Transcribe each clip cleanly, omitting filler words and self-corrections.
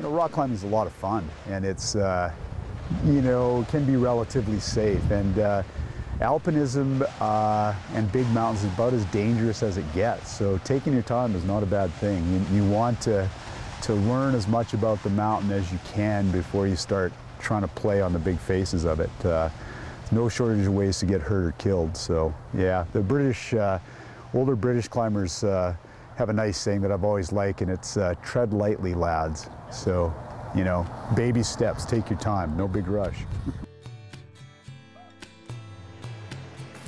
rock climbing is a lot of fun, and it's, can be relatively safe. And alpinism and big mountains is about as dangerous as it gets. So taking your time is not a bad thing. You want to learn as much about the mountain as you can before you start trying to play on the big faces of it. No shortage of ways to get hurt or killed. So yeah, the British, older British climbers have a nice saying that I've always liked, and it's tread lightly, lads. So, baby steps, take your time, no big rush.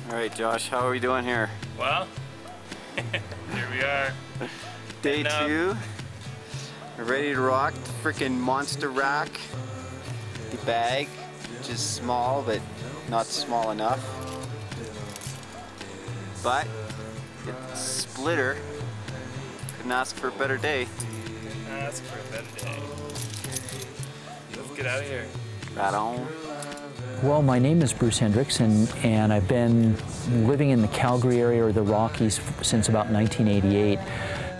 All right, Josh, how are we doing here? Well, here we are. Day 2. We're ready to rock the freaking monster rack. The bag, which is small, but not small enough. But it's splitter. Couldn't ask for a better day. Ask for a better day. Let's get out of here. Right on. Well, my name is Bruce Hendricks, and I've been living in the Calgary area or the Rockies since about 1988.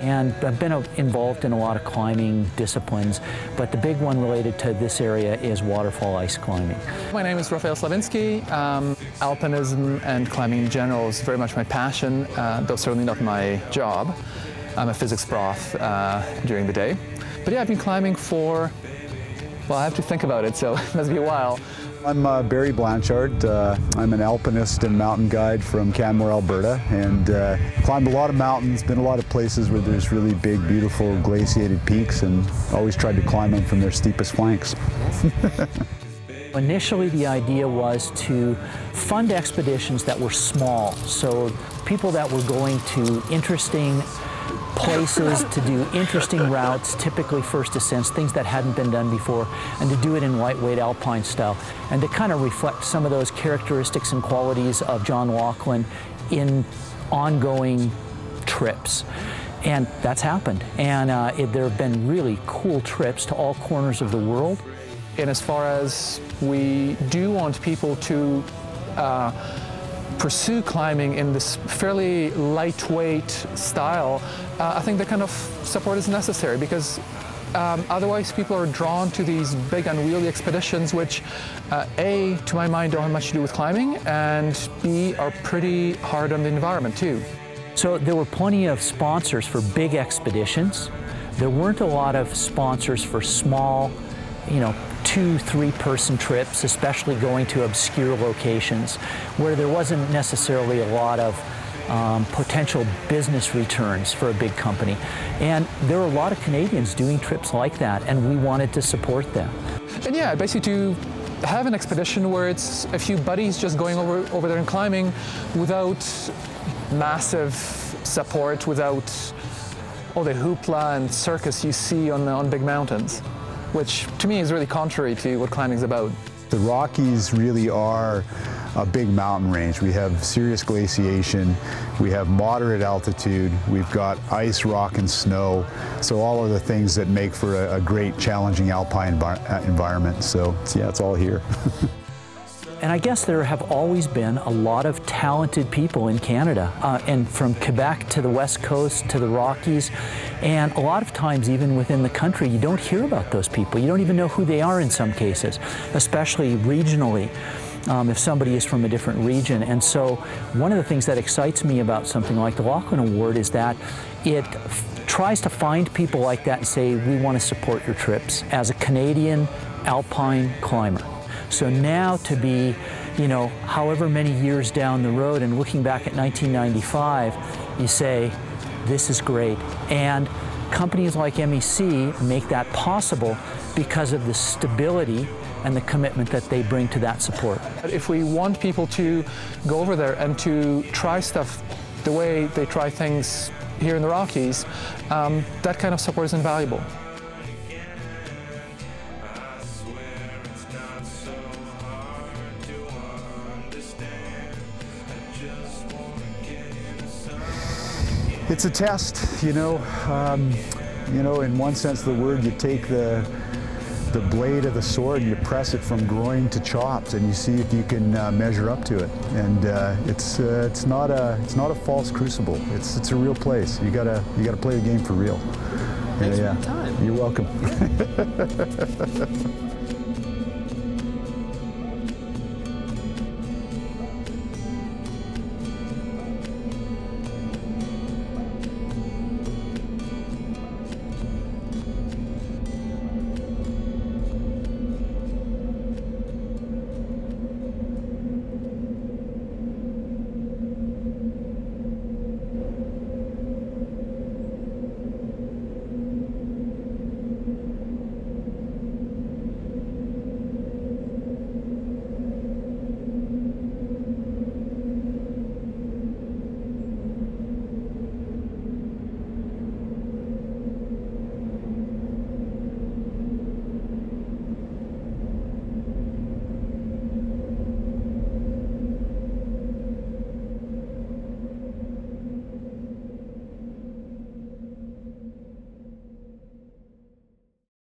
And I've been involved in a lot of climbing disciplines, but the big one related to this area is waterfall ice climbing. My name is Rafael Slavinsky. Alpinism and climbing in general is very much my passion, though certainly not my job. I'm a physics prof during the day. But yeah, I've been climbing for, well, I have to think about it, so it must be a while. I'm Barry Blanchard. I'm an alpinist and mountain guide from Canmore, Alberta, and climbed a lot of mountains, been a lot of places where there's really big, beautiful glaciated peaks, and always tried to climb them from their steepest flanks. Initially, the idea was to fund expeditions that were small, so people that were going to interesting places, to do interesting routes, typically first ascents, things that hadn't been done before, and to do it in lightweight alpine style, and to kind of reflect some of those characteristics and qualities of John Lauchlan in ongoing trips. And that's happened. And there have been really cool trips to all corners of the world. And as far as we do want people to pursue climbing in this fairly lightweight style, I think that kind of support is necessary, because otherwise people are drawn to these big unwieldy expeditions which A, to my mind, don't have much to do with climbing, and B, are pretty hard on the environment too. So there were plenty of sponsors for big expeditions. There weren't a lot of sponsors for small, 2-3 person trips, especially going to obscure locations where there wasn't necessarily a lot of potential business returns for a big company. And there were a lot of Canadians doing trips like that, and we wanted to support them. And yeah, basically to have an expedition where it's a few buddies just going over there and climbing without massive support, without all the hoopla and circus you see on big mountains, which to me is really contrary to what climbing is about. The Rockies really are a big mountain range. We have serious glaciation, we have moderate altitude, we've got ice, rock, and snow. So all of the things that make for a great, challenging alpine environment. So yeah, it's all here. And I guess there have always been a lot of talented people in Canada, and from Quebec to the West Coast to the Rockies, and a lot of times even within the country you don't hear about those people. You don't even know who they are in some cases, especially regionally, if somebody is from a different region. And so one of the things that excites me about something like the Lauchlan Award is that it tries to find people like that and say, we want to support your trips as a Canadian alpine climber. So now to be, however many years down the road and looking back at 1995, you say, this is great. And companies like MEC make that possible because of the stability and the commitment that they bring to that support. If we want people to go over there and to try stuff the way they try things here in the Rockies, that kind of support is invaluable. It's a test, in one sense of the word, you take the blade of the sword and you press it from groin to chops, and you see if you can measure up to it. And it's not a false crucible. It's a real place. You gotta play the game for real. Thanks for your time. You're welcome.